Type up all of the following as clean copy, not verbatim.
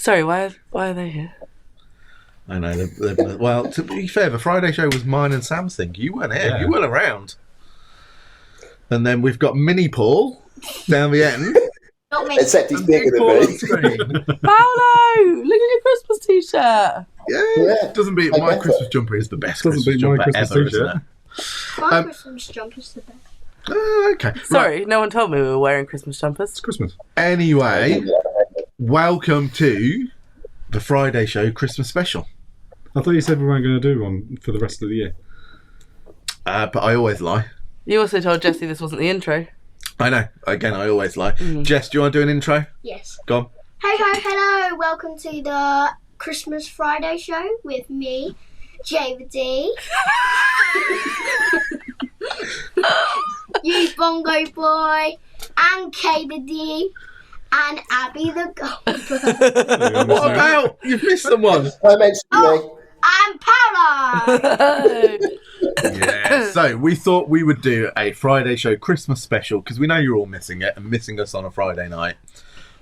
Sorry, why are they here? I know. Well, to be fair, the Friday show was mine and Sam's thing. You weren't here. Yeah. You weren't around. And then we've got Mini Paul down the end. Not me. Except he's bigger than me. Paolo, look at your Christmas t-shirt. Yeah. Doesn't beat my Christmas jumper is the best. Doesn't beat my Christmas ever, t-shirt. My Christmas jumper's the best. Okay. Sorry, no one told me we were wearing Christmas jumpers. It's Christmas. Anyway, welcome to the Friday show Christmas special. I thought you said we weren't going to do one for the rest of the year. But I always lie. You also told Jessie this wasn't the intro. I know. Again, I always lie. Jess, do you want to do an intro? Yes. Go on. Hey, hello. Welcome to the Christmas Friday show with me, Jay the D. You Bongo Boy, and Kay the D, and Abby the Goldberg. What about? You've missed someone. I mentioned me. And Paolo. Yeah. So we thought we would do a Friday show Christmas special because we know you're all missing it and missing us on a Friday night.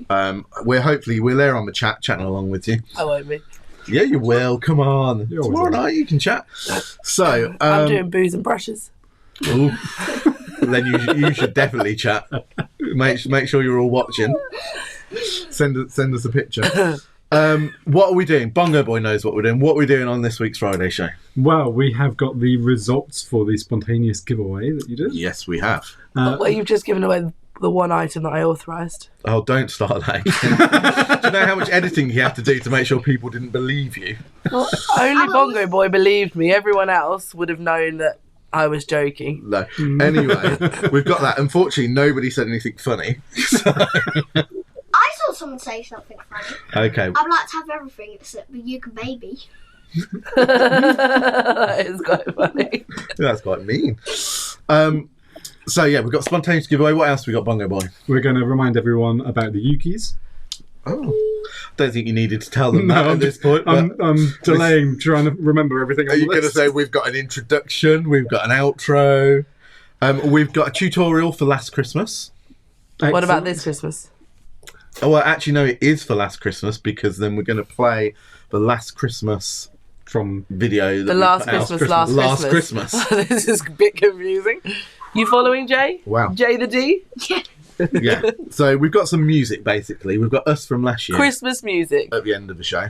We're there on the chatting along with you. I won't be. Yeah, you will. Come on. Tomorrow night you can chat. So I'm doing booze and brushes. Then you should definitely chat. Make sure you're all watching. Send us a picture. What are we doing? Bongo Boy knows what we're doing. What are we doing on this week's Friday show? Well, we have got the results for the spontaneous giveaway that you did. Yes, we have. Well, you've just given away the one item that I authorised. Oh, don't start that again. Do you know how much editing you have to do to make sure people didn't believe you? Well, only Bongo Boy believed me. Everyone else would have known that I was joking. No. Anyway, we've got that. Unfortunately, nobody said anything funny. So. I saw someone say something funny. Okay. I'd like to have everything except the Uke baby. That is quite funny. That's quite mean. So yeah, we've got spontaneous giveaway. What else have we got, Bongo Boy? We're going to remind everyone about the Ukes. Oh, don't think you needed to tell them that at this point. I'm delaying, trying to remember everything. Are you going to say we've got an introduction, we've got an outro, we've got a tutorial for Last Christmas? Excellent. What about this Christmas? Oh, well, actually, no, it is for Last Christmas because then we're going to play the Last Christmas from video. The Last Christmas. This is a bit confusing. You following, Jay? Wow. Jay the D? Yeah. So we've got some music, basically. We've got us from last year. Christmas music. At the end of the show.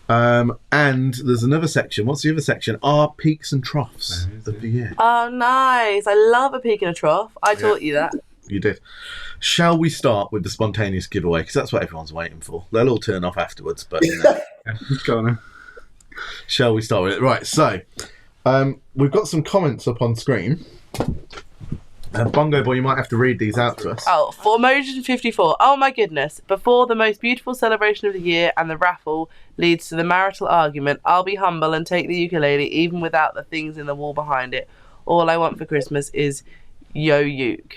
And there's another section. What's the other section? Our peaks and troughs of the year. Oh, nice. I love a peak and a trough. I taught you that. You did. Shall we start with the spontaneous giveaway? Because that's what everyone's waiting for. They'll all turn off afterwards, but you know. Go on. Shall we start with it? Right, so we've got some comments up on screen. Bongo Boy, you might have to read these out to us. Oh, Formotion 54. Oh my goodness. Before the most beautiful celebration of the year and the raffle leads to the marital argument, I'll be humble and take the ukulele even without the things in the wall behind it. All I want for Christmas is Yo Uke.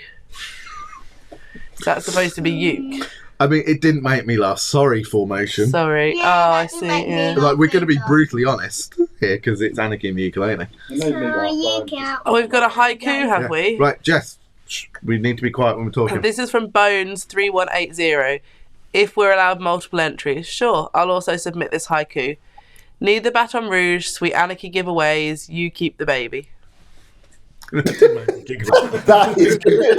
That's supposed to be Uke. I mean, it didn't make me laugh. Sorry, Formotion. Sorry. Yeah, oh, I that didn't see. make me Yeah. laugh. Like, we're going to be brutally honest here because it's Anarchy and the Ukulele. Oh, we've got a haiku, have we? Right, Jess, we need to be quiet when we're talking. This is from Bones 3180. If we're allowed multiple entries, sure. I'll also submit this haiku. Need the Baton Rouge, sweet Anarchy giveaways. You keep the baby. That is good.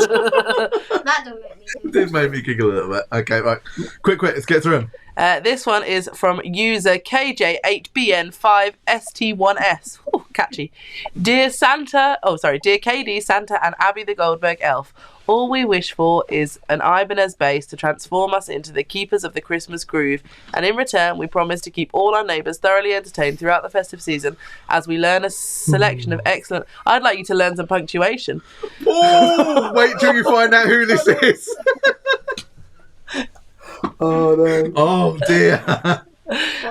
That don't make me giggle. It did make me giggle a little bit. Okay, right. Quick, let's get through them. This one is from user KJ8BN5ST1S. Ooh, catchy. Dear KD, Santa and Abby the Goldberg elf, all we wish for is an Ibanez bass to transform us into the keepers of the Christmas groove, and in return we promise to keep all our neighbours thoroughly entertained throughout the festive season as we learn a selection of excellent... I'd like you to learn some punctuation. Oh, wait till you find out who this is. Oh, no. Oh, dear.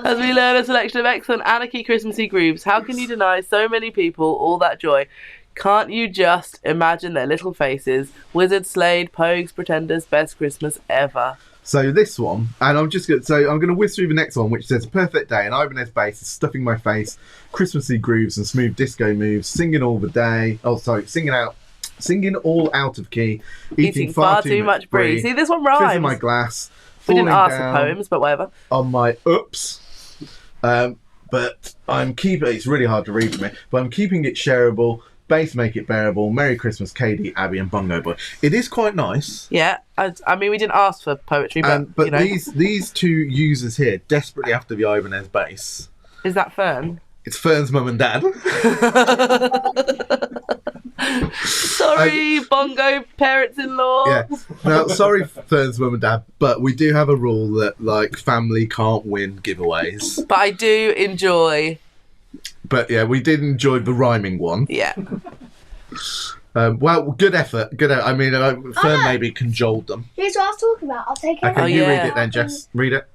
As we learn a selection of excellent Anarchy Christmassy grooves, how can you deny so many people all that joy? Can't you just imagine their little faces? Wizard, Slade, Pogues, Pretenders, best Christmas ever. So this one, and I'm going to whiz through the next one, which says perfect day, an Ibanez bass is stuffing my face, Christmassy grooves and smooth disco moves, singing all the day. Oh, sorry, singing all out of key, eating far too much brie. See, this one Fizz in rhymes. my glass, We didn't falling ask for down poems, but whatever. on my oops. But I'm keeping it's really hard to read for me, but I'm keeping it shareable. Bass make it bearable. Merry Christmas, Katie, Abby, and Bongo Boy. It is quite nice. Yeah, I mean, we didn't ask for poetry, but you know. these two users here desperately after the Ibanez bass. Is that Fern? It's Fern's mum and dad. Sorry, Bongo parents-in-law. Yeah. Now, sorry, Fern's mum and dad, but we do have a rule that like family can't win giveaways. But I do enjoy. But yeah, we did enjoy the rhyming one. Yeah. Well, good effort. I mean, Fern maybe cajoled them. Here's what I was talking about. I'll take it. Okay, you read it then, Jess. Read it.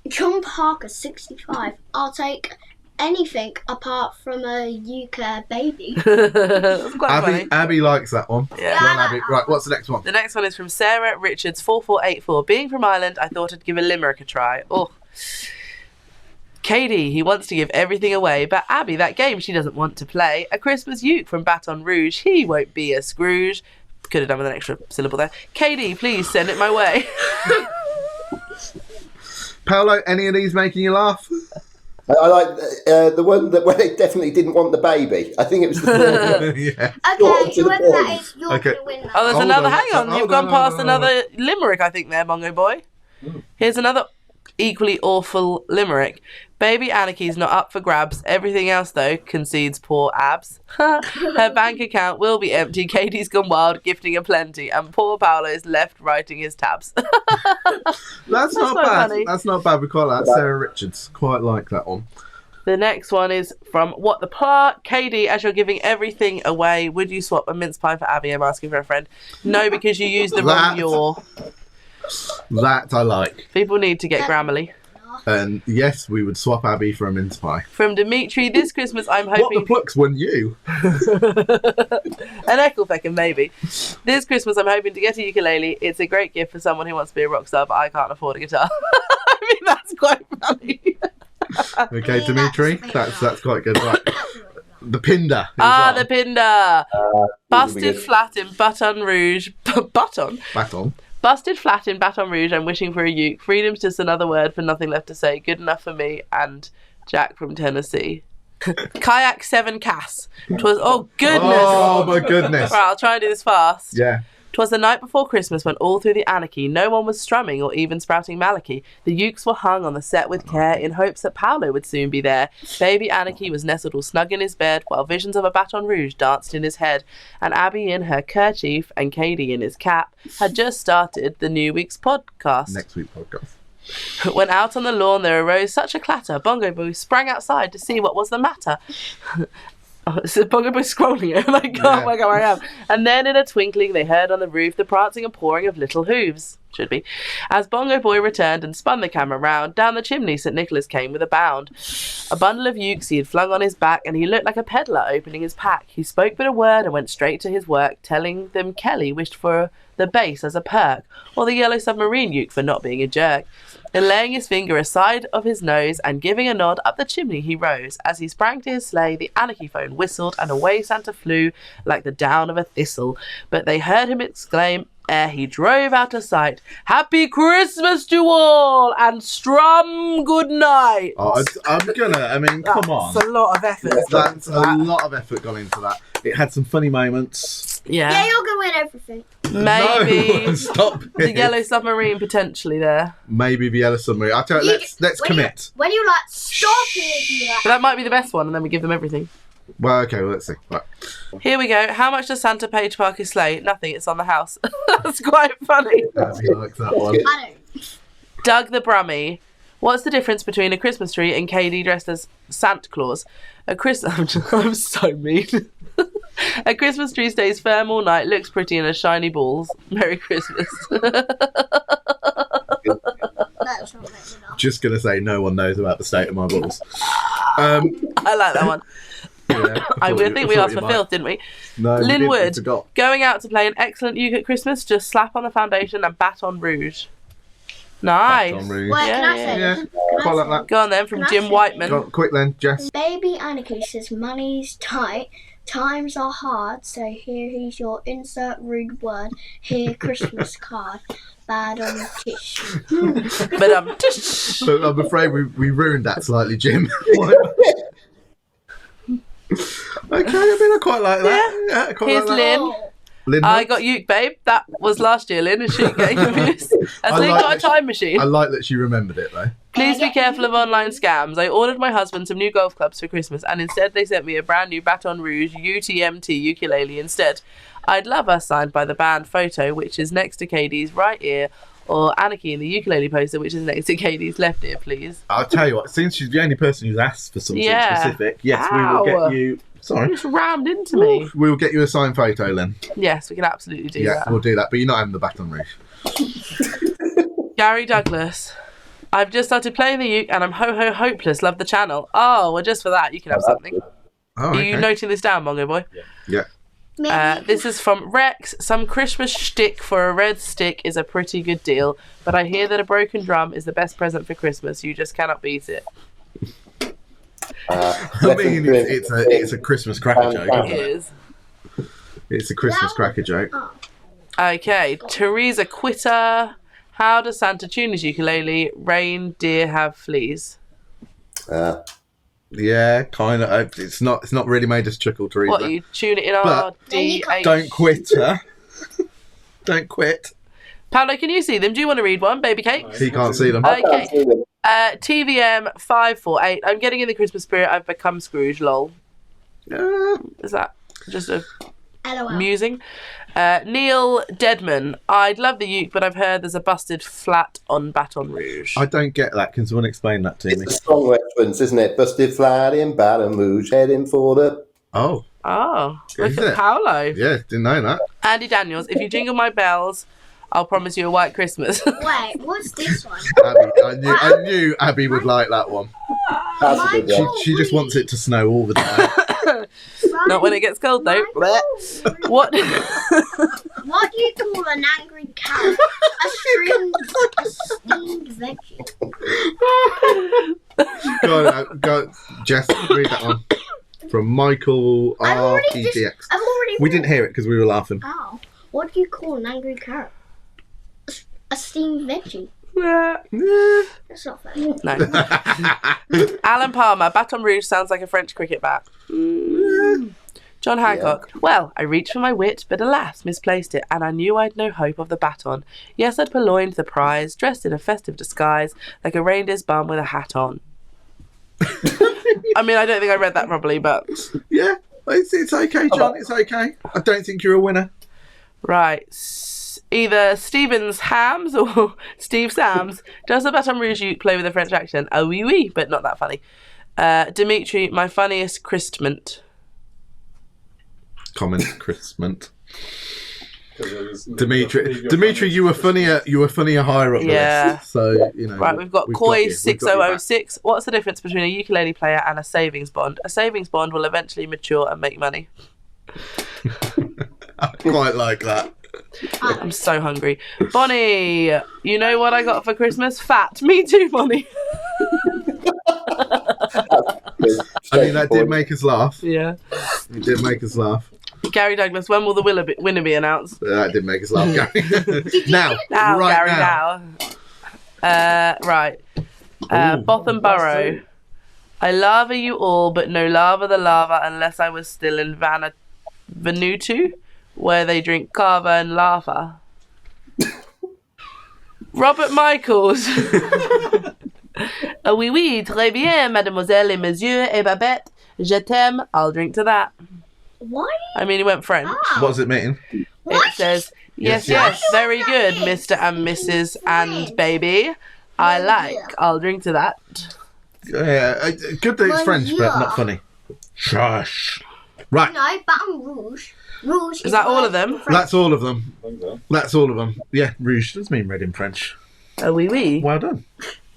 John Parker, 65. I'll take anything apart from a Uke baby. That's quite funny. Abby likes that one. Yeah. Go on, Abby. Right, what's the next one? The next one is from Sarah Richards 4484. Being from Ireland, I thought I'd give a limerick a try. Oh. Katie, he wants to give everything away, but Abby, that game she doesn't want to play. A Christmas uke from Baton Rouge, he won't be a Scrooge. Could have done with an extra syllable there. Katie, please send it my way. Paolo, any of these making you laugh? I like the one where they definitely didn't want the baby. I think it was the third one. Yeah. Okay, to the whoever that point. is, you're Okay. going to win that. Oh, there's Hold another. on, Hang on, hold you've gone on, past hold on. another limerick, I think, there, Bongo Boy. Here's another equally awful limerick. Baby Anarchy's not up for grabs. Everything else, though, concedes poor Abs. Her bank account will be empty. Katie's gone wild, gifting a plenty, and poor Paolo's left writing his tabs. That's not quite bad. funny. That's not bad. We quite like that. Sarah Richards. Quite like that one. The next one is from What the Plot. Katie, as you're giving everything away, would you swap a mince pie for Abby? I'm asking for a friend. No, because you used the wrong That- your. That I like. People need to get Grammarly. And yes, we would swap Abby for a mince pie. From Dimitri, this Christmas I'm What the hoping... plucks won you? An Eckelfecken, maybe. This Christmas I'm hoping to get a ukulele. It's a great gift for someone who wants to be a rock star, but I can't afford a guitar. I mean, that's quite funny. Okay, Dimitri, that's quite good. Right. The Pinder. The Pinder. Busted flat in Baton Rouge. Baton. Busted flat in Baton Rouge. I'm wishing for a uke. Freedom's just another word for nothing left to say. Good enough for me and Jack from Tennessee. Kayak 7 Cass. 'Twas, oh goodness. Oh my goodness. Right, I'll try and do this fast. Yeah. 'Twas the night before Christmas when all through the Anarchy no one was strumming or even sprouting Malachi. The ukes were hung on the set with care in hopes that Paolo would soon be there. Baby Anarchy was nestled all snug in his bed while visions of a Baton Rouge danced in his head, and Abby in her kerchief and Katie in his cap had just started the new week's podcast. Next week podcast. When out on the lawn there arose such a clatter, Bongo Boy sprang outside to see what was the matter. Oh, so Bongo Boy scrolling it. I can't work out where I am. And then in a twinkling they heard on the roof the prancing and pawing of little hooves. Should be. As Bongo Boy returned and spun the camera round, down the chimney St. Nicholas came with a bound. A bundle of ukes he had flung on his back, and he looked like a peddler opening his pack. He spoke but a word and went straight to his work, telling them Kelly wished for the bass as a perk, or the yellow submarine uke for not being a jerk. Then laying his finger aside of his nose and giving a nod, up the chimney he rose. As he sprang to his sleigh, the Anarchy phone whistled, and away Santa flew like the down of a thistle. But they heard him exclaim, ere he drove out of sight, "Happy Christmas to all, and strum good night." Oh, I mean, come on. That's a lot of effort. That's a lot of effort gone into that. It had some funny moments. Yeah, Yeah, you're going to win everything. maybe No, stop the it. yellow submarine potentially there. Maybe the yellow submarine. I'll tell you, let's commit. When you like, stop it, you like, But that might be the best one, and then we give them everything. Well, okay, well, let's see. Right. Here we go. How much does Santa pay to park his sleigh? Nothing. It's on the house. That's quite funny. Abby likes that one. I don't. Doug the Brummie. What's the difference between a Christmas tree and Katie dressed as Santa Claus? I'm so mean. A Christmas tree stays firm all night, looks pretty and has shiny balls. Merry Christmas. That's not making enough. Just going to say no one knows about the state of my balls. I like that one. Yeah, I thought think you we asked might. for filth, didn't we? No, we Lynn didn't, we Wood. forgot. Going out to play an excellent uke at Christmas, just slap on the foundation and Baton Rouge. Nice. Baton Rouge. Wait, can I Yeah, say Yeah, this? quite like that. Go on then, from Can I Jim say- Whiteman. Go on, quick then, Jess. Baby Anarchy says money's tight, times are hard, so here is your insert rude word, here Christmas card. bad on tissue. But So I'm afraid we ruined that slightly, Jim. Okay, I mean, I quite like that. Yeah, I quite here's like that. Lynn. Lynn I Hunt. got Uke, babe. That was last year, Lynn. Is she getting confused? Has I Lynn like got a that time machine? I like that she remembered it, though. Please be careful of online scams. I ordered my husband some new golf clubs for Christmas, and instead they sent me a brand new Baton Rouge UTMT ukulele instead. I'd love us signed by the band photo, which is next to KD's right ear, or Anarchy in the ukulele poster, which is next to KD's left ear, please. I'll tell you what, since she's the only person who's asked for something Yeah. specific, yes, we Ow. will get you... Sorry. You just rammed into me. We will get you a signed photo, Lynn. Yes, we can absolutely do Yeah, that. we'll do that, but you're not having the Baton Rouge. Gary Douglas. I've just started playing the uke and I'm hopeless. Love the channel. Oh, well, just for that, you can have something. Oh, Are you okay. noting this down, Bongo Boy? Yeah. Maybe This is from Rex. Some Christmas shtick for a red stick is a pretty good deal, but I hear that a broken drum is the best present for Christmas. You just cannot beat it. I mean, it's a Christmas cracker joke, It isn't it? is. It's a Christmas cracker joke. Okay, Teresa Quitter. How does Santa tune his ukulele? Reindeer have fleas. Yeah, kind of. It's not really made us chuckle, Teresa. What, you tune it in R, But D, H? Don't quit, huh? Don't quit. Paolo, can you see them? Do you want to read one, Baby Cakes? He can't see them. Okay. TVM 548. I'm getting in the Christmas spirit. I've become Scrooge. Lol. Is that just a LOL. musing? Neil Deadman. I'd love the uke, but I've heard there's a busted flat on Baton Rouge. I don't get that. Can someone explain that to me? It's a song reference, isn't it? Busted flat in Baton Rouge, heading for the... Oh, Oh, look Is at it? Paolo. yeah, didn't know that. Andy Daniels. If you jingle my bells, I'll promise you a white Christmas. Wait, what's this one? Abby, I knew Abby would like that one. That's a good She, one. she just wants it to snow all the time. Not when it gets cold, though. What? What do you call an angry carrot? A steamed veggie. Go, Jess, read that one. From Michael RPDX. I've already. We didn't hear it because we were laughing. Oh, what do you call an angry carrot? A steamed veggie. That's not funny. No. Alan Palmer. Baton Rouge sounds like a French cricket bat. John Hancock. Well, I reached for my wit, but alas, misplaced it, and I knew I'd no hope of the baton. Yes, I'd purloined the prize, dressed in a festive disguise, like a reindeer's bum with a hat on. I mean, I don't think I read that properly, but... Yeah, it's okay, John. It's okay. I don't think you're a winner. Right. Either Stevens Hams or Steve Sams. Does the Baton Rouge uke play with a French accent? Oh, oui, oui, but not that funny. Dimitri, my funniest Christment. Comment, Christmas. Dimitri, you were funnier. You were funnier higher up the Yeah. list. So you know. Right, we've got you. Koi We've got 6006. What's the difference between a ukulele player and a savings bond? A savings bond will eventually mature and make money. you back. I quite like that. I'm so hungry. Bonnie, you know what I got for Christmas? Fat. Me too, Bonnie. I mean, that did make us laugh. Yeah. It did make us laugh. Gary Douglas, when will the winner be announced? That did make us laugh, Gary. now, Now, right Gary, now. now. Right. Botham Borough. I lava you all, but no lava the lava unless I was still in Vanuatu, where they drink kava and lava. Robert Michaels. Oui, oui, très bien, mademoiselle et monsieur et Babette. Je t'aime. I'll drink to that. Why? I mean, he went French. What does it mean? It says, yes, yes, very good, Mr. and Mrs. and baby. I like. I'll drink to that. Yeah, good that it's French, but not funny. Shush. Right, No, Baton Rouge. Rouge Is that all of them? that's all of them. That's all of them. Yeah, rouge does mean red in French. Oui, oui, Well done.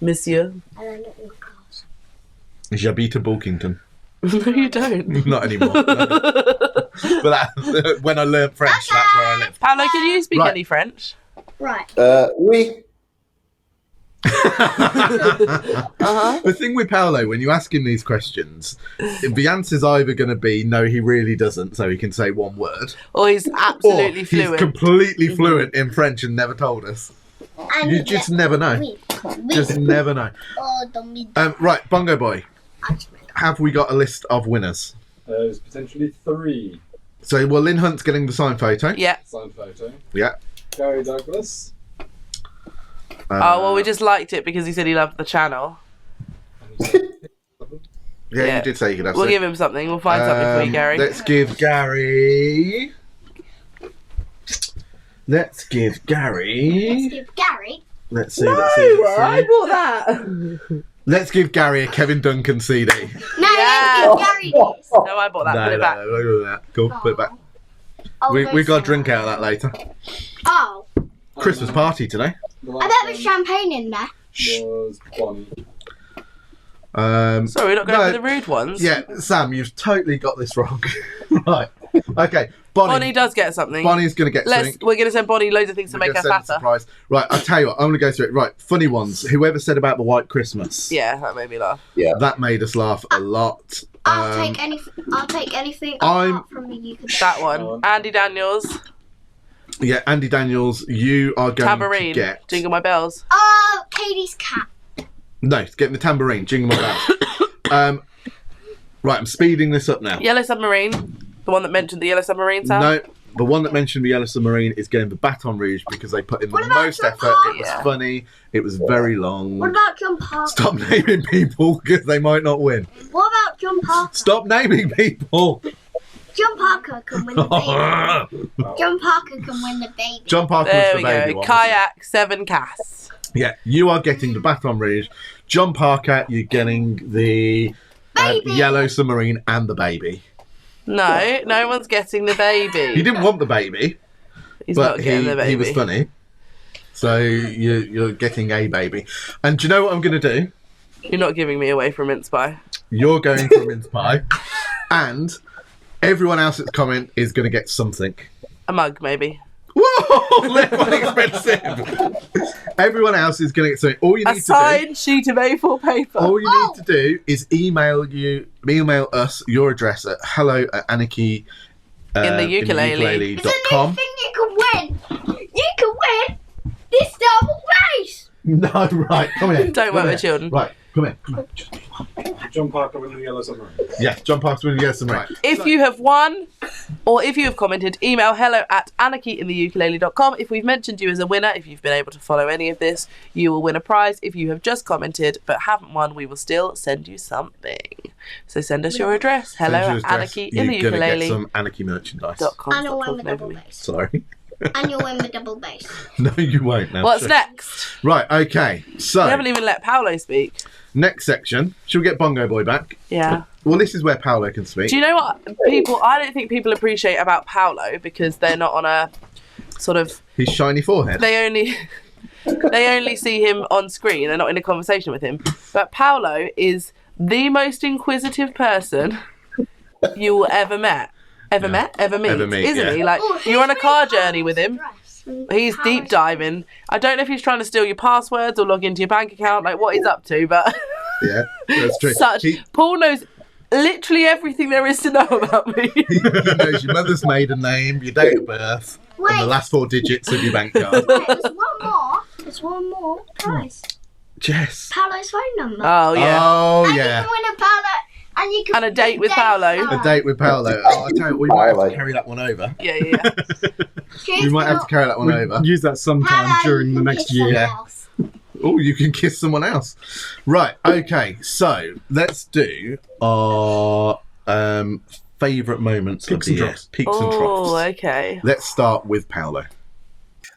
monsieur. I learned it in class. J'habite à Bulkington. No, you don't. Not anymore. No. But that, when I learned French, that's where I lived. Paolo, can you speak Right. any French? Right. Oui. The thing with Paolo, when you ask him these questions, the answer's either going to be no, he really doesn't, so he can say one word, Or he's or absolutely he's fluent. completely fluent in French and never told us. And You just never know. Just never know. Oh, don't be. Right, Bongo Boy. Have we got a list of winners? There's potentially 3. So, well, Lynn Hunt's getting the signed photo. Yeah. Signed photo. Yeah. Gary Douglas. Oh, well, we just liked it because he said he loved the channel. Yeah, you did say you could have We'll some. give him something. We'll find something for you, Gary. Let's give Gary. Let's give Gary. Let's see. No, Let's see. Let's see. I bought that. Let's give Gary a Kevin Duncan CD. No, Yeah. let's give Gary this. No, I bought that. Put No, it back. no, look at that. Cool, put it back. Oh, We got a drink out of that later. Oh, Christmas party today. I bet there's champagne in there. Was Bonnie. Sorry, we're not going No. for the rude ones. Yeah, Sam, you've totally got this wrong. Right. Okay, Bonnie Bonnie. does get something. Bonnie's going to get something. We're going to send Bonnie loads of things to We're make gonna her send a fatter. surprise. Right, I'll tell you what, I'm going to go through it. Right, funny ones. Whoever said about the white Christmas. Yeah, that made me laugh. Yeah. That made us laugh a lot. I'll take anything I'm- apart from the ukulele. That one. Andy Daniels. Yeah, Andy Daniels, you are going Tambourine. to get... Jingle My Bells. Oh, Katie's cat. No, it's getting the tambourine. Jingle my bells. Right, I'm speeding this up now. Yellow Submarine. The one that mentioned the Yellow Submarine sound. No, the one that mentioned the Yellow Submarine is getting the Baton Rouge because they put in the What about most John effort. It Parker? was Yeah. funny. It was very long. What about John Parker? Stop naming people because they might not win. What about John Parker? Stop naming people. John Parker can win the baby. John Parker can win the baby. John Parker There was we the baby go. one. Kayak, 7 Cass. Yeah, you are getting the Baton Rouge. John Parker, you're getting the Baby. Yellow Submarine and the baby. No, no one's getting the baby. He didn't want the baby, He's but not getting the baby. he was funny. So you're getting a baby. And do you know what I'm going to do? You're not giving me away from Mince Pie. You're going for a mince pie. And everyone else's comment is going to get something. A mug, maybe. Whoa! Less one expensive. Everyone else is going to get something. All you A need to signed sheet of A4 paper. do, all you need to do is email us your address at hello@anarchy In the ukulele. It's a new .com. thing you can win. You can win this double bass. No, right, come here. Don't Come work here. with children. Right, come here. Come here. John Parker winning the Yellow Submarine. Yeah, John Parker's winning the Yellow Submarine. If you have won, or if you have commented, email hello@AnarchyInTheUkulele.com. If we've mentioned you as a winner, if you've been able to follow any of this, you will win a prize. If you have just commented but haven't won, we will still send you something. So send us your address. Send your address. You're gonna get hello@AnarchyInTheUkulele.com. some Anarchy merchandise. And you'll win the double bass. Sorry. And you'll win the double bass. No, you won't now. What's Sure. next? Right, okay. So, We haven't even let Paolo speak. next section. Shall we get Bongo Boy back? Yeah. Well, this is where Paolo can speak. Do you know what I don't think people appreciate about Paolo because they're not on a sort of His shiny forehead. they only see him on screen. They're not in a conversation with him. But Paolo is the most inquisitive person you will ever meet. Ever meet, isn't yeah. he? Like Oh, you're on a who's car really journey with him. Paolo's He's Paolo's deep diving. I don't know if he's trying to steal your passwords or log into your bank account, like what he's up to, but Yeah, that's true. Paul knows literally everything there is to know about me. He knows your mother's maiden name, your date of birth, and the Wait. last 4 digits of your bank card. Wait, there's one more. There's one more prize. Jess. Paolo's phone number. Oh yeah. Oh, And yeah. you can win a Paolo. And you can And a date with Paolo. A date with Paolo. Oh, I tell you, we might have to carry that one over. Yeah. We might have to carry that one over. Use that sometime during the next year. Yeah. Oh, you can kiss someone else. Right, okay, so let's do our favourite moments Peaks of and the year. troughs. Peaks and Oh, troughs. okay. Let's start with Paolo.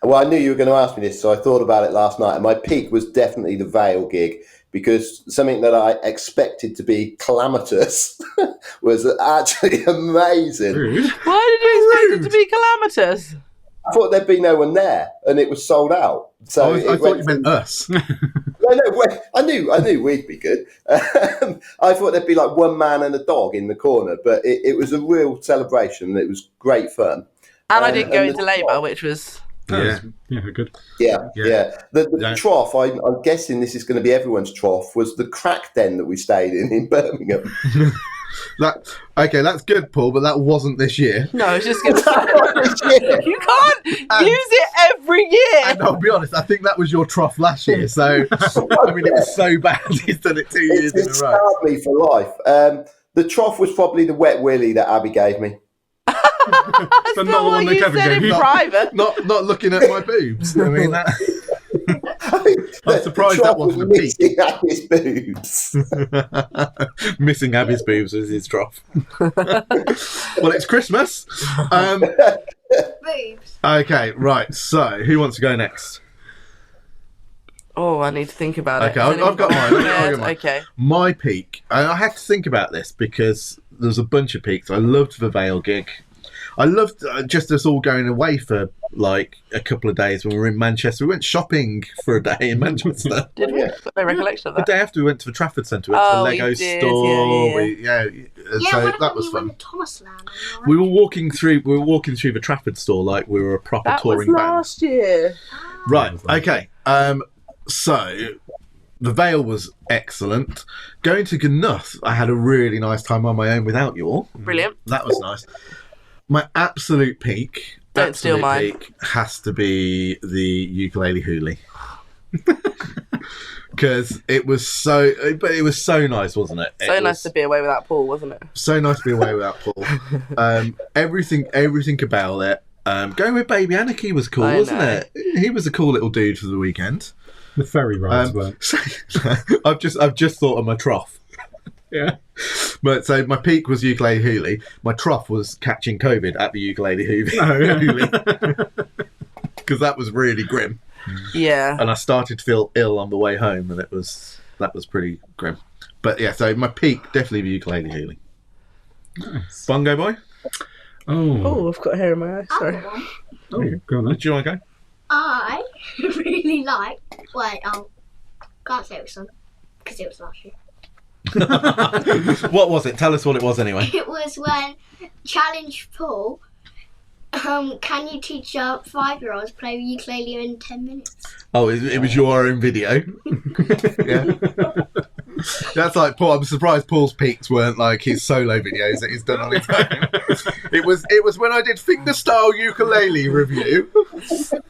Well, I knew you were going to ask me this, so I thought about it last night. And my peak was definitely the Vale gig because something that I expected to be calamitous was actually amazing. Rude. Why did you expect it to be calamitous? I thought there'd be no one there, and it was sold out. So I it thought went you meant us. No, wait, I knew we'd be good. I thought there'd be like one man and a dog in the corner, but it was a real celebration and it was great fun. And I didn't go and into the- labour, which was Yeah. Yeah, good. Yeah. The Yeah. trough, I'm guessing this is going to be everyone's trough, was the crack den that we stayed in Birmingham. Okay, that's good, Paul, but that wasn't this year. No, I was just going to say. You can't use it every year. And I'll be honest, I think that was your trough last year. So, I mean, it was so bad he's done it 2 years in a row. Scarred me for life. The trough was probably the wet willy that Abby gave me. That's But not not the what one that you Kevin said gave in you. private. Not looking at my boobs. I mean, that... I'm surprised The that trough wasn't a was peak. missing Abby's boobs. Missing Abby's boobs as his trough. Well, it's Christmas. Boobs. Okay, right. So, who wants to go next? Oh, I need to think about it. Okay, I've got mine. I've got mine. Okay. My peak, and I had to think about this because there's a bunch of peaks. I loved the Vale gig. I loved just us all going away for like a couple of days when we were in Manchester. We went shopping for a day in Manchester. Did we? Got no recollection of The that. day after we went to the Trafford Centre, we went to the Lego you did, store. yeah. So what that about was you fun. went to Thomas Land? We were walking through the Trafford store like we were a proper That was touring band. last year. Right. Okay. So the Vale was excellent. Going to Gnuth, I had a really nice time on my own without you all. Brilliant. That was nice. My absolute peak, Don't steal mine. has to be the ukulele hoolie. Because it was so nice, wasn't it? So nice to be away without Paul, wasn't it? So nice to be away without Paul. Everything about it. Going with Baby Anarchy was cool, I wasn't know. it? He was a cool little dude for the weekend. The ferry rides weren't. So, I've just thought of my trough. Yeah. But so my peak was ukulele hoolie. My trough was catching COVID at the ukulele hoolie. Oh, yeah. Because that was really grim. Yeah. And I started to feel ill on the way home, and that was pretty grim. But yeah, so my peak definitely the ukulele hoolie. Nice. Bongo boy, Oh, I've got hair in my eye. I've Sorry. got one. oh, go on then. do you want to go? I really like. Wait, can't say it was some because it was last year. What was it? Tell us what it was anyway. It was when challenge Paul. Can you teach your 5-year-olds play ukulele in 10 minutes? Oh, it was your own video. Yeah. That's like Paul. I'm surprised Paul's peaks weren't like his solo videos that he's done on his own. It was when I did fingerstyle ukulele review. What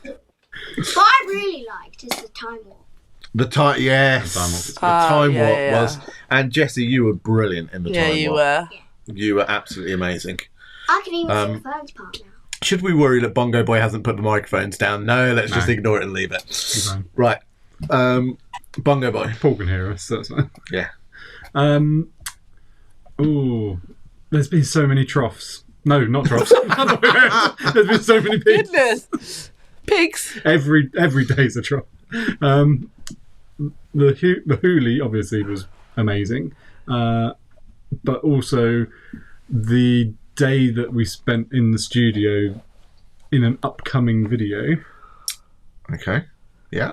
I really liked is the time warp. The time, yes, the time warp was. And Jessie, you were brilliant in the Yeah, time you warp. were. You were absolutely amazing. I can even sing the first part now. Should we worry that Bongo Boy hasn't put the microphones down? No, let's just ignore it and leave it. Okay. Right. Bongo Boy. Paul can hear us, so that's fine. Yeah. Oh, there's been so many troughs. No, not troughs. Other way around. There's been so many pigs. Goodness. Pigs. Every day's a trough. The hoolie obviously was amazing, but also the day that we spent in the studio in an upcoming video. Okay. Yeah.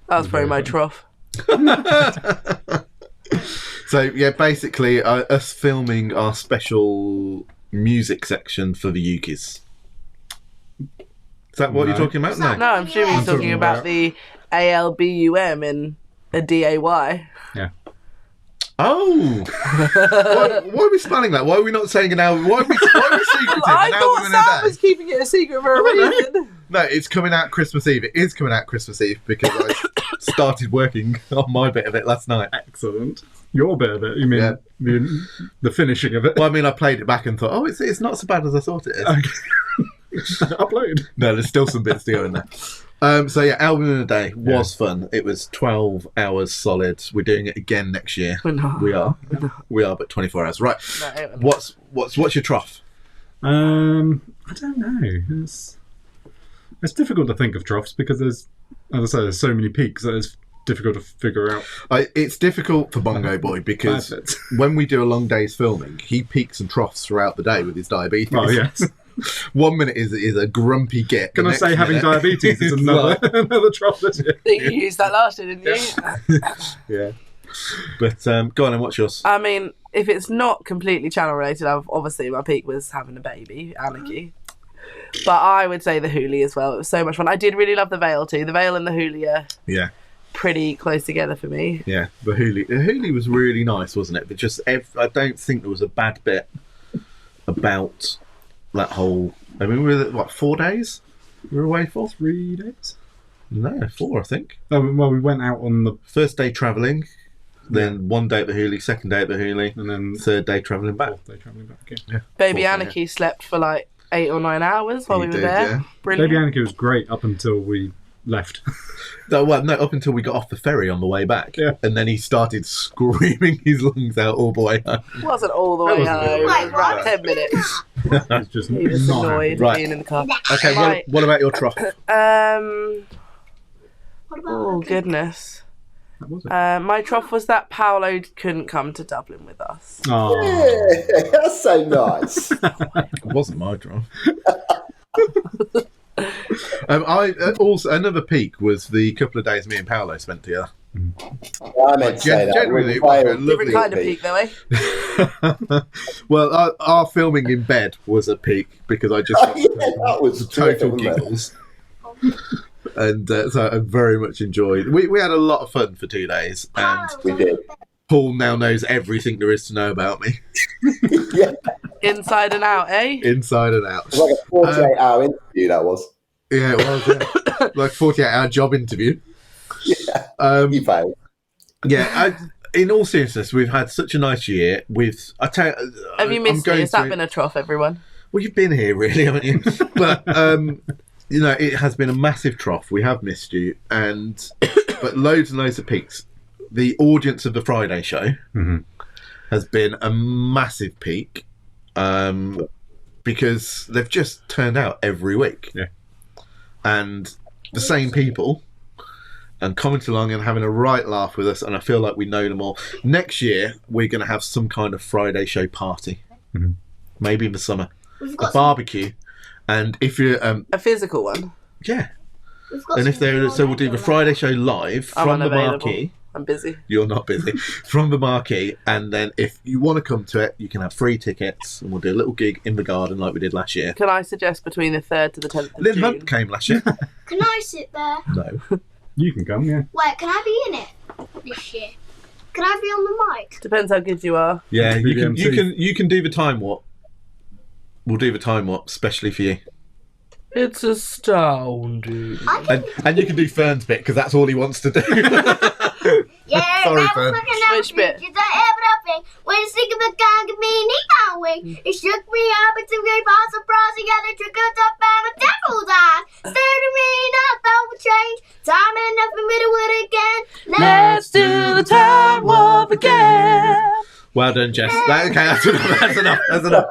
That was probably my trough. So, yeah, basically, us filming our special music section for the Ukes. Is that what you're talking about? No. No, I'm assuming he's talking about the ALBUM in a DAY. Yeah. Oh! why are we spelling that? Why are we not saying an album? Why are we secretive? I an album thought in Sam a was day? keeping it a secret for a reason. No, it's coming out Christmas Eve. It is coming out Christmas Eve because I started working on my bit of it last night. Excellent. Your bit of it, you mean the finishing of it? Well, I mean, I played it back and thought, oh, it's not so bad as I thought it is. Okay. Upload. No, there's still some bits to go in there. So yeah, album in a day was fun. It was 12 hours solid. We're doing it again next year. We're not. We are, but 24 hours. Right. No. What's your trough? I don't know. It's difficult to think of troughs because there's, as I say, there's so many peaks that it's difficult to figure out. It's difficult for Bongo Boy because Perfect. when we do a long day's filming, he peaks and troughs throughout the day with his diabetes. Oh yes. 1 minute is a grumpy git. Can I say having diabetes is another trough this year? You used that last year, didn't you? Yeah. But go on and what's yours? I mean, if it's not completely channel related, obviously my peak was having a baby, Anarchy. But I would say the hoolie as well. It was so much fun. I did really love the Vale too. The Vale and the hoolie are pretty close together for me. Yeah, the Huli was really nice, wasn't it? But just I don't think there was a bad bit about that whole. I mean, we were what 4 days? We were away for 3 days. no 4, I think. Oh, well, we went out on the First day travelling, then 1 day at the Huli, second day at the Huli, and then third day travelling back. 4th day travelling back again. Yeah. Baby Fourth day, Anarchy slept for like 8 or 9 hours while He we were did, there. yeah. Brilliant. Baby Anarchy was great up until we left. No, up until we got off the ferry on the way back. Yeah. And then he started screaming his lungs out all the way home. It wasn't all the way wasn't home. all It the way was about home. 10 minutes. It's just He was not annoyed happy. Right. being in the car. Okay, Right. what about your trough? What about Oh goodness. That was it. My trough was that Paolo couldn't come to Dublin with us. Oh, Yeah, that's so nice. It wasn't my trough. I also another peak was the couple of days me and Paolo spent together. I meant to say that. Generally, it We're was a failed. Different lovely kind of peak though, eh? Well, our filming in bed was a peak because I just Yeah, that was total terrific, wasn't it? giggles. And so I very much enjoyed. We had a lot of fun for 2 days, and We did. Paul now knows everything there is to know about me, Yeah, Inside and out, eh? inside and out. it was like a 48-hour interview, that was. Yeah, it was. Yeah. Like 48-hour job interview. You failed. Yeah. In all seriousness, we've had such a nice year. Have you missed me? Has that been a trough, everyone? Well, you've been here, really, haven't you? But it has been a massive trough. We have missed you, but loads and loads of peaks. The audience of the Friday show has been a massive peak because they've just turned out every week, and the same people, and coming along and having a right laugh with us, and I feel like we know them all. Next year, we're going to have some kind of Friday show party, maybe in the summer, We've a got barbecue, and if you're A physical one. We've got and if some they're more so we'll do the later Friday show live I'm from the unavailable. marquee. I'm busy. You're not busy. From the marquee, and then if you want to come to it, you can have free tickets, and we'll do a little gig in the garden like we did last year. Can I suggest between the 3rd to the 10th of Lynn June? Hunt came last year. Can I sit there? No. you can come, yeah. Wait, can I be in it this year? Can I be on the mic? Depends how good you are. Yeah, you Big can, MC. you can do the time warp. We'll do the time warp, especially for you. It's astounding. I can. And you can do Fern's bit, because that's all he wants to do. Yeah, Sorry, that Fern. was fucking Which bit? Just a everything. When you think of a gang of me, going, it shook me up into great balls of bras. You got a trick of top and a devil's eyes. Stared at me, not thought would change. Time enough for me to do it again. Let's do the time warp again. Well done, Jess. Okay, that's enough. That's enough.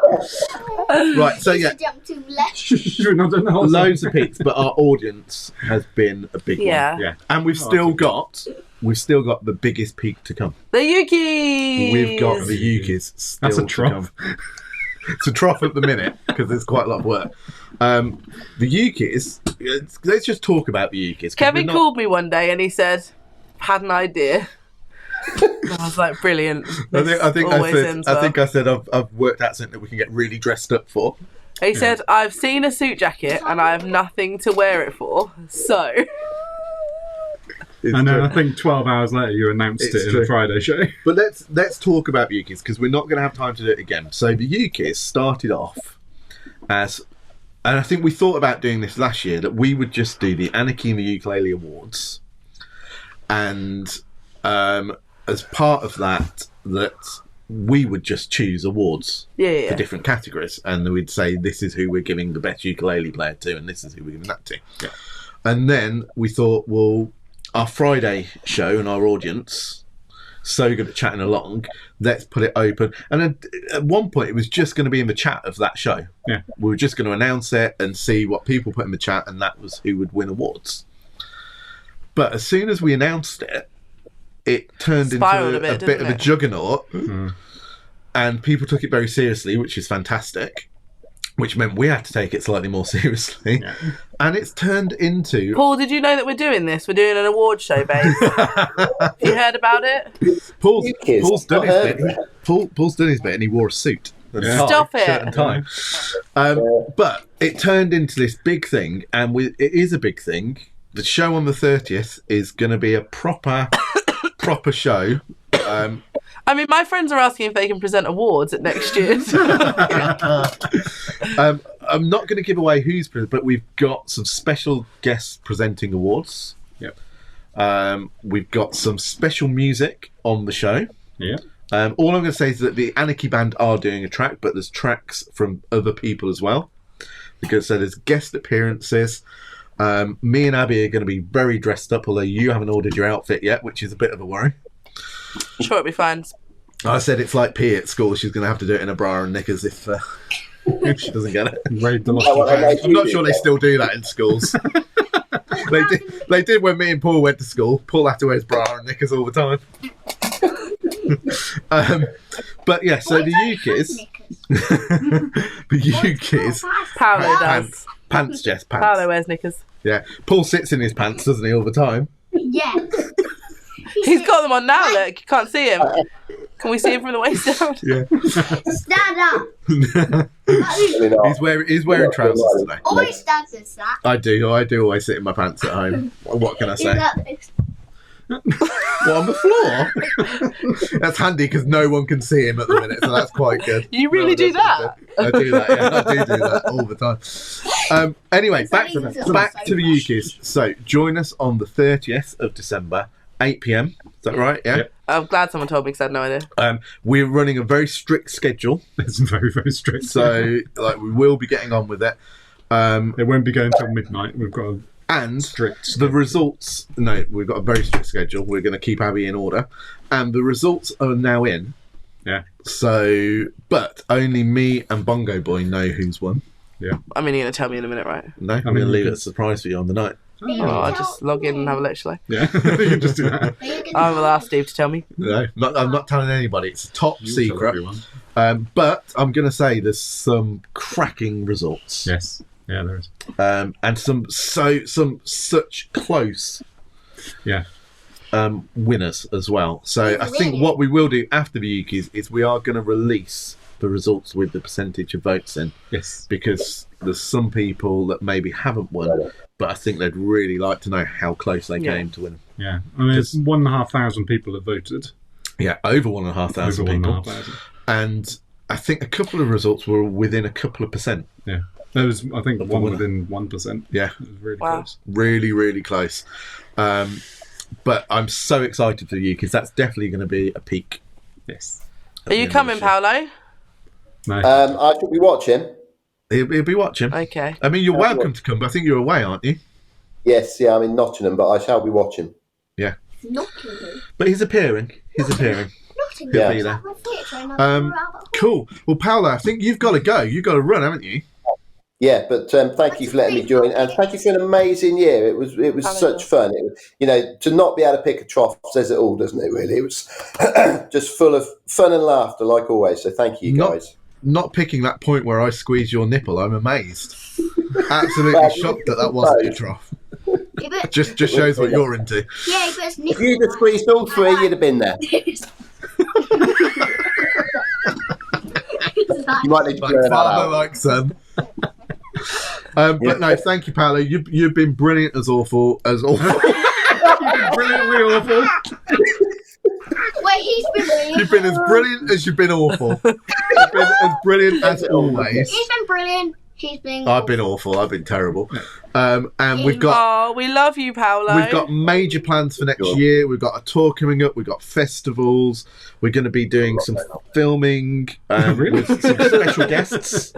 Right, so yeah, Jump to the left. Should not done the whole loads song. of peaks, but our audience has been a big Yeah. one. Yeah. And we've still got the biggest peak to come. The Ukes. We've got the Ukes still That's a to trough. come. It's a trough at the minute because there's quite a lot of work. The Ukes, let's just talk about the Ukes. Kevin called me one day and he said, "Had an idea." And I was like, "Brilliant." I think Always ends well. I said I've worked out something that we can get really dressed up for. He said, "I've seen a suit jacket and I have nothing to wear it for, so." It's And then true. I think 12 hours later you announced It's it in true. the Friday show. But let's talk about Ukes because we're not going to have time to do it again. So the Ukes started off as, and I think we thought about doing this last year, that we would just do the Anarchy and the Ukulele Awards, and as part of that we would just choose awards Yeah. for different categories, and we'd say this is who we're giving the best ukulele player to, and this is who we're giving that to. Yeah. And then we thought, well, our Friday show and our audience so good at chatting along, let's put it open. And at one point it was just going to be in the chat of that show. Yeah. We were just going to announce it and see what people put in the chat, and that was who would win awards. But as soon as we announced it, it turned Spiraled into a bit, a bit didn't of a it? juggernaut, and people took it very seriously, which is fantastic, which meant we had to take it slightly more seriously. Yeah. And it's turned into... Paul, did you know that we're doing this? We're doing an award show, babe. You heard about it? Paul's You kids, Paul's done not his heard bit. Paul's done his bit, and he wore a suit. And Yeah. tie, Stop it. shirt and tie. But it turned into this big thing, and it is a big thing the show on the 30th is going to be a proper show. I mean, my friends are asking if they can present awards at next year's. I'm not going to give away who's present, but we've got some special guests presenting awards. Yep. We've got some special music on the show. Yeah. All I'm going to say is that the Anarchy band are doing a track, but there's tracks from other people as well. Because so there's guest appearances. Me and Abby are going to be very dressed up, although you haven't ordered your outfit yet, which is a bit of a worry. Sure, it'll be fine. I said it's like P at school. She's going to have to do it in a bra and knickers if she doesn't get it. Raid the I'm not sure they still do that in schools. They did when me and Paul went to school. Paul had to wear his bra and knickers all the time. But yeah, so the Ukes, Paolo does. pants, Jess, pants. Paolo wears knickers. Yeah, Paul sits in his pants, doesn't he, all the time? Yeah. He's got them on now, look. You can't see him. Can we see him from the waist down? Yeah. Stand up. He's wearing trousers today. Always stands as that. I do always sit in my pants at home. What can I say? What, on the floor? That's handy because no one can see him at the minute, so that's quite good. You really do that? I do that, yeah. I do that all the time. Anyway, back to the Ukes. So, join us on the 30th of December, 8 p.m. Is that right? Yeah. Yep. I'm glad someone told me because I had no idea. We're running a very strict schedule. It's very, very strict. So, we will be getting on with it. It won't be going till midnight. We've got a strict the results. No, we've got a very strict schedule. We're going to keep Abby in order, and the results are now in. Yeah. So, but only me and Bongo Boy know who's won. Yeah. I mean, you're going to tell me in a minute, right? No, I'm going to leave it a surprise for you on the night. Oh, I'll just log in and have a look, shall I? Yeah. You can just do that. I will ask Steve to tell me. No, I'm not telling anybody. It's a top You'll secret. tell everyone. But I'm going to say there's some cracking results. Yes. Yeah, there is. And some such close winners as well. So I think what we will do after the Ukes is we are going to release the results with the percentage of votes in. Yes. Because there's some people that maybe haven't won, but I think they'd really like to know how close they came to win. Yeah. I mean, it's 1,500 people have voted. Yeah, over 1,500 people. 1,500. And I think a couple of results were within a couple of percent. Yeah. There was, I think, one within 1%. Yeah. It was really close. Really, really close. But I'm so excited for you because that's definitely going to be a peak. Yes. Are you coming, Paolo? No. I should be watching. He'll be watching. Okay. I mean, you're welcome to come, but I think you're away, aren't you? Yes, yeah, I'm in Nottingham, but I shall be watching. Yeah. Nottingham. But he's appearing. He'll Nottingham. be there. Cool. Well, Paolo, I think you've got to go. You've got to run, haven't you? Yeah, but thank you for letting me join, and thank you for an amazing year. It was such fun. To not be able to pick a trough says it all, doesn't it? Really, it was just full of fun and laughter, like always. So thank you, guys. Not picking that point where I squeezed your nipple, I'm amazed. Absolutely shocked that wasn't a trough. Yeah, Just shows what you're into. yeah, but If you'd have squeezed all three, you'd have been there. You might need to Like clear that father, out. like son. But no, thank you, Paolo. You've been brilliant as awful. You've been brilliantly awful. Wait, he's been brilliant. You've been as brilliant as you've been awful. You've been as brilliant as always. He's been brilliant. He's been. I've been awful. I've been terrible. And we've got Oh, we love you, Paolo. we've got major plans for next year. We've got a tour coming up. We've got festivals. We're going to be doing some filming with some special guests.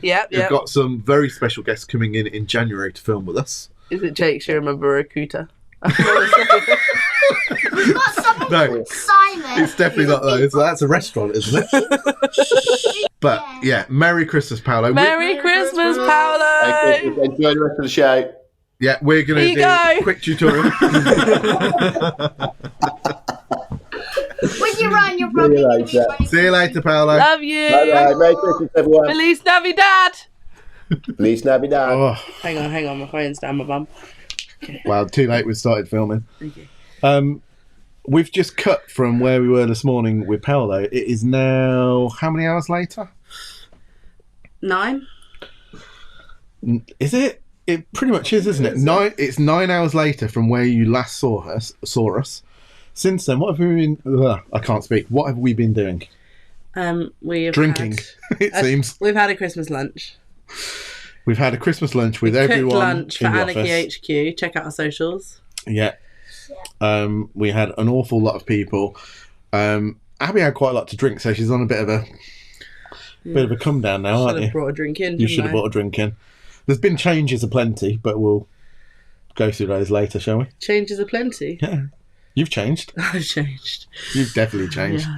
Yep. We've got some very special guests coming in January to film with us. Is it Jake Shearman Barracuda? We've got someone No. called Simon. It's definitely not those. That's a restaurant, isn't it? But yeah, Merry Christmas, Paolo. Merry Christmas, Paolo. Okay, enjoy the rest of the show. Yeah, we're going to Here you do go. a quick tutorial. When you run, you're probably going to be running. See you later, Paolo. Love you. Bye-bye. Merry Christmas, everyone. Feliz Navidad. Feliz Navidad. Oh, Hang on. My phone's down my bum. well, too late. We started filming. Okay. We've just cut from where we were this morning with Paolo. It is now how many hours later? 9. Is it? It pretty much is, isn't it? It's 9 hours later from where you last saw us. Since then, what have we been? I can't speak. What have we been doing? We have Drinking. It seems we've had a Christmas lunch. We've had a Christmas lunch with everyone. Lunch for in the Anarchy office. HQ. Check out our socials. Yeah. We had an awful lot of people. Abby had quite a lot to drink, so she's on a bit of a come down now, aren't Should you? have brought a drink in. You should have brought a drink in. There's been changes aplenty, but we'll go through those later, shall we? Changes aplenty. Yeah. You've changed. I've changed. You've definitely changed.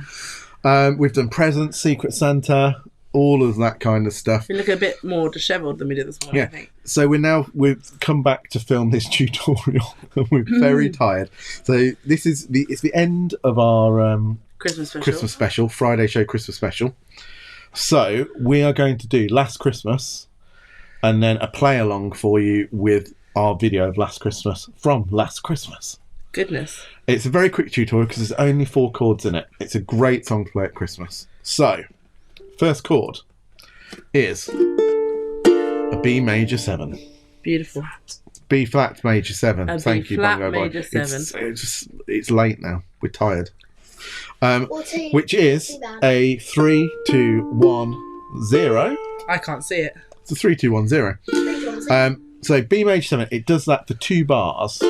Yeah. We've done presents, Secret Santa, all of that kind of stuff. We look a bit more dishevelled than we did this morning, Yeah. I think. So we've come back to film this tutorial, and we're very tired. So it's the end of our Christmas special, Friday show Christmas special. So we are going to do Last Christmas, and then a play along for you with our video of Last Christmas from Last Christmas. Goodness. It's a very quick tutorial because there's only 4 chords in it. It's a great song to play at Christmas. So, first chord is a B major 7. Beautiful. B flat major 7. A Thank B you, flat Bongo Boy. major 7. It's late now. We're tired. What's Which is a 3, 2, 1, 0. I can't see it. It's a 3, 2, 1, 0. So B major 7, it does that for 2 bars.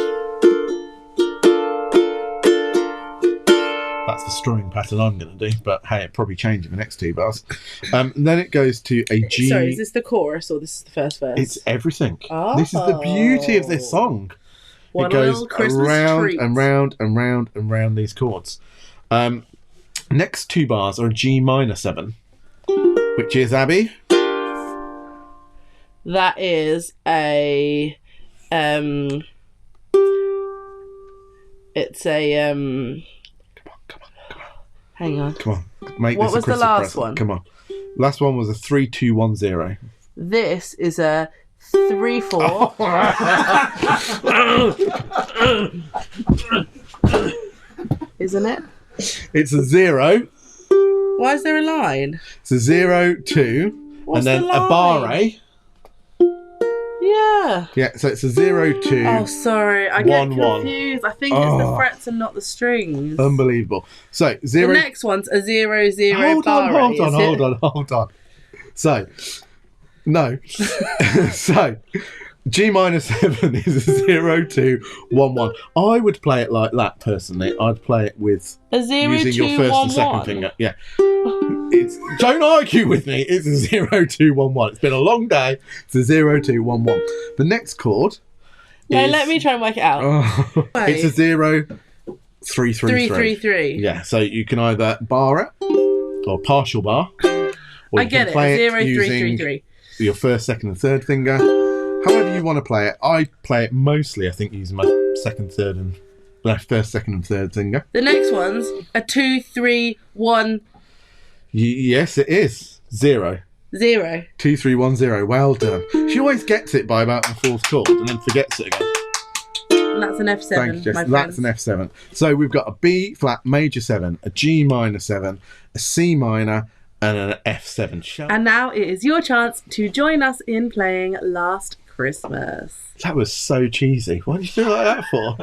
That's the strumming pattern I'm going to do, but hey, it probably change in the next 2 bars. Then it goes to a G. Sorry, is this the chorus or this is the first verse? It's everything. Oh. This is the beauty of this song. One it goes little Christmas around treat. and round and round and round these chords. Next 2 bars are a G minor 7, which is, Abby? That is a it's a hang on. Come on. Make What this a was the Christmas last present. one? Come on. Last one was a 3, 2, 1, 0. This is a 3, 4. Isn't it? It's a 0. Why is there a line? It's a 0, 2, What's and then the a bar line? A. Yeah. Yeah, so it's a 0, 2. Oh, sorry. I get 1, 1. confused. I think it's the frets and not the strings. Unbelievable. So, The 0. next one's a 0, 0 Hold bar. on. So, no. So, G minor 7 is a 0, 2, 1, 1. I would play it like that personally. I'd play it with A 0, using 2, your first 1, and second 1. finger. Yeah. Don't argue with me. It's a 0, 2, 1, 1. It's been a long day. It's a 0, 2, 1, 1. The next chord. No, is, let me try and work it out. It's a 0, 3, 3, 3, 3, 3. Yeah, so you can either bar it or partial bar. Or I you get can it. play 0, 3, using 3, 3. your first, second, and third finger. However you want to play it. I play it mostly, I think, using my second, third, and first, second, and third finger. The next one's a 2, 3, 1, Yes, it is 0. 0. 2, 3, 1, 0. Well done. She always gets it by about the 4th chord and then forgets it again. And that's an F7. Thank you, Jess. my That's friends. an F7. So we've got a B flat major 7, a G minor 7, a C minor, and an F7. And now it is your chance to join us in playing Last Christmas. That was so cheesy. What did you do like that for?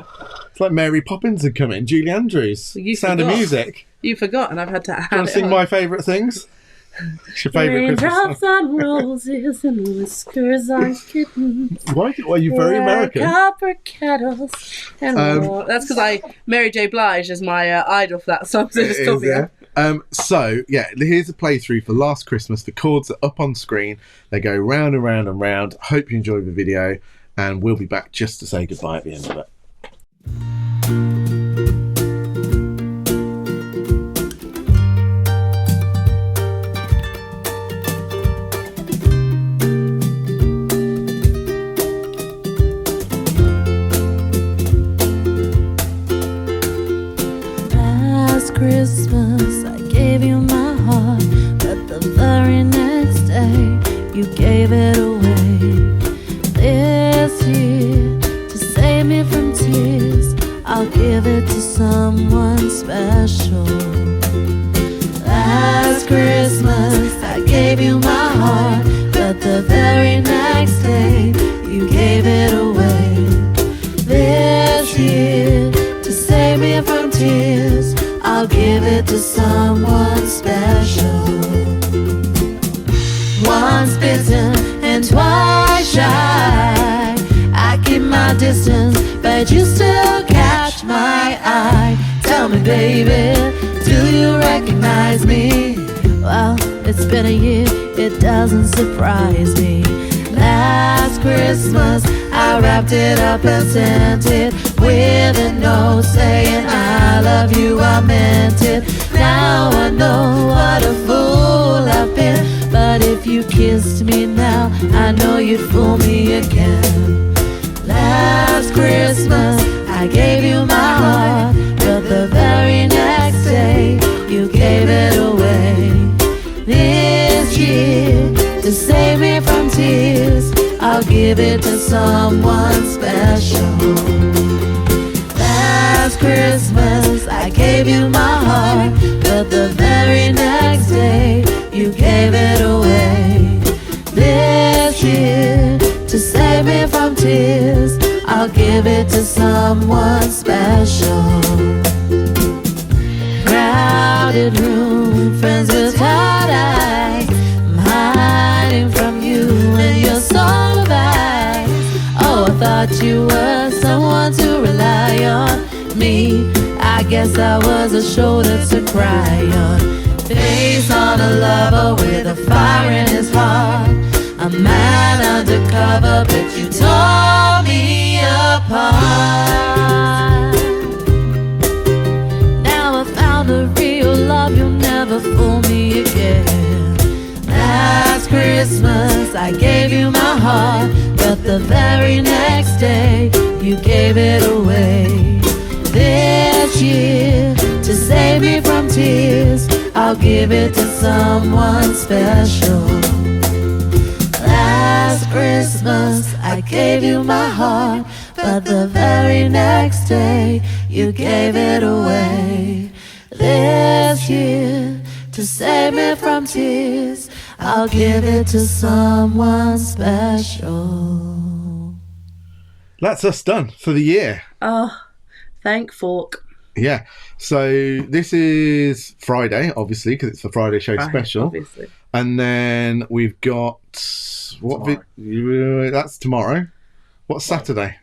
It's like Mary Poppins had come in, Julie Andrews, You Sound of forgot. Music. You forgot, and I've had to add Do you want it to sing on. my favourite things? It's your favourite Christmas Raindrops song. on roses and whiskers on kittens. Why are you very American? Copper kettles. And that's because Mary J. Blige is my idol for that song. So just told me that. So, yeah, here's a playthrough for Last Christmas. The chords are up on screen. They go round and round and round. Hope you enjoy the video, and we'll be back just to say goodbye at the end of it. Last Christmas I gave you my heart, but the very next day you gave it away. This year, to save me from tears, I'll give it to someone special. Last Christmas I gave you my heart, but the very next day you gave someone special. Once bitten and twice shy, I keep my distance, but you still catch my eye. Tell me, baby, do you recognize me? Well, it's been a year, it doesn't surprise me. Last Christmas, I wrapped it up and sent it with a note saying I love you, I meant it. Now I know what a fool I've been, but if you kissed me now, I know you'd fool me again. Last Christmas, I gave you my heart, but the very next day, you gave it away. This year, to save me from tears, I'll give it to someone special. Last Christmas, I gave you my heart, but the very next day, you gave it away. This year, to save me from tears, I'll give it to someone special. Crowded room, friends with hard eyes, I'm hiding from you and your soul of eyes. Oh, I thought you were someone to rely on. Me, I guess I was a shoulder to cry on. Face on a lover with a fire in his heart. A man undercover, but you tore me apart. Now I found a real love, you'll never fool me again. Last Christmas, I gave you my heart, but the very next day, you gave it away. This year, to save me from tears, I'll give it to someone special. Last Christmas, I gave you my heart, but the very next day, you gave it away. This year, to save me from tears, I'll give it to someone special. That's us done for the year. Oh, thank fork. Yeah. So this is Friday, obviously, because it's the Friday show special. Obviously. And then we've got that's tomorrow. What's Saturday?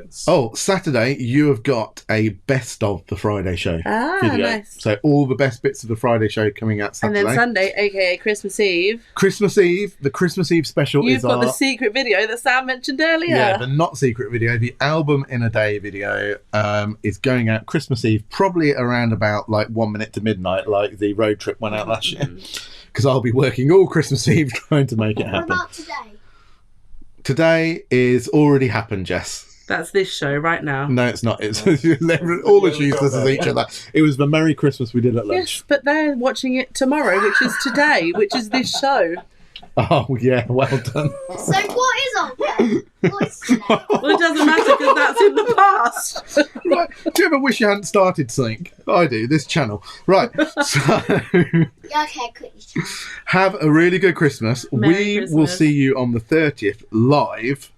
Saturday you have got a best of the Friday show video. Nice. So all the best bits of the Friday show coming out Saturday. And then Sunday, aka Christmas Eve. Christmas Eve, the Christmas Eve special You've is got the secret video that Sam mentioned earlier. Yeah, the not secret video, the album in a day video is going out Christmas Eve, probably around about like 1 minute to midnight, like the road trip went out last year. Because I'll be working all Christmas Eve trying to make it happen. What about today? Today is already happened, Jess. That's this show right now. No, it's not. It's all the useless as each other. It was the Merry Christmas we did at lunch. Yes, but they're watching it tomorrow, which is today, which is this show. Oh, yeah, well done. So what is on there? What is today? Well, it doesn't matter because that's in the past. Right. Do you ever wish you hadn't started something? I do, this channel. Right, so Yeah, okay, quickly. have a really good Christmas. Merry Will Christmas. see you on the 30th live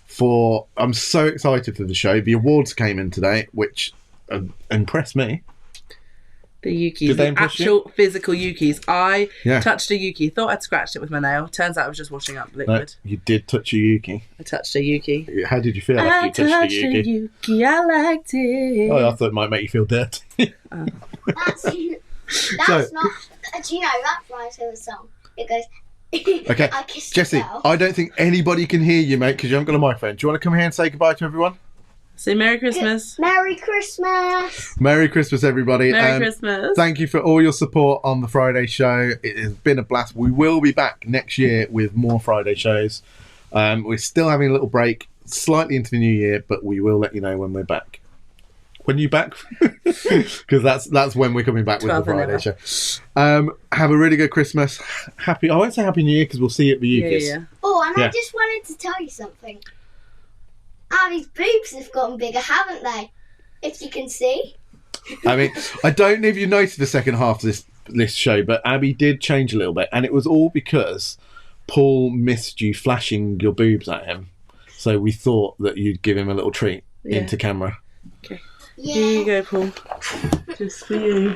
for, I'm so excited for the show. The awards came in today, which impressed me. The Ukes, Did they the impress you? actual physical Ukes. I Yeah. touched a Uke, thought I'd scratched it with my nail. Turns out I was just washing up No, liquid. you did touch a Uke. I touched a Uke. How did you feel I after you touched touched a a Uke? Uke, I liked it. Oh, I thought it might make you feel dirty. That's not. Do you know that reminds me of a song? It goes. Okay, I kissed a Jesse, girl. I don't think anybody can hear you, mate, because you haven't got a microphone. Do you want to come here and say goodbye to everyone? Say Merry Christmas. Merry Christmas. Merry Christmas, everybody. Merry Christmas. Thank you for all your support on the Friday show. It has been a blast. We will be back next year with more Friday shows. We're still having a little break, slightly into the new year, but we will let you know when we're back. When are you back? Because that's when we're coming back with the 12th Friday November. show. Have a really good Christmas. I won't say Happy New Year because we'll see you at the Ukes. Yeah. Oh, and Yeah. I just wanted to tell you something. Abby's boobs have gotten bigger, haven't they? If you can see. I mean, I don't know if you noticed the second half of this show, but Abby did change a little bit, and it was all because Paul missed you flashing your boobs at him. So we thought that you'd give him a little treat Yeah. into camera. Okay. Yeah. Here you go, Paul. Just for you.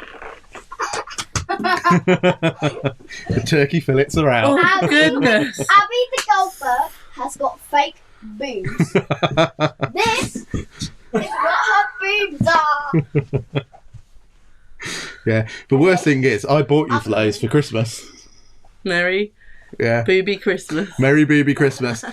The turkey fillets are out. Oh, goodness. Abby the golfer has got fake boobs. This is what her boobs are. Yeah. The worst thing is, I bought you fillets for Christmas. Merry Yeah. Booby Christmas. Merry Booby Christmas.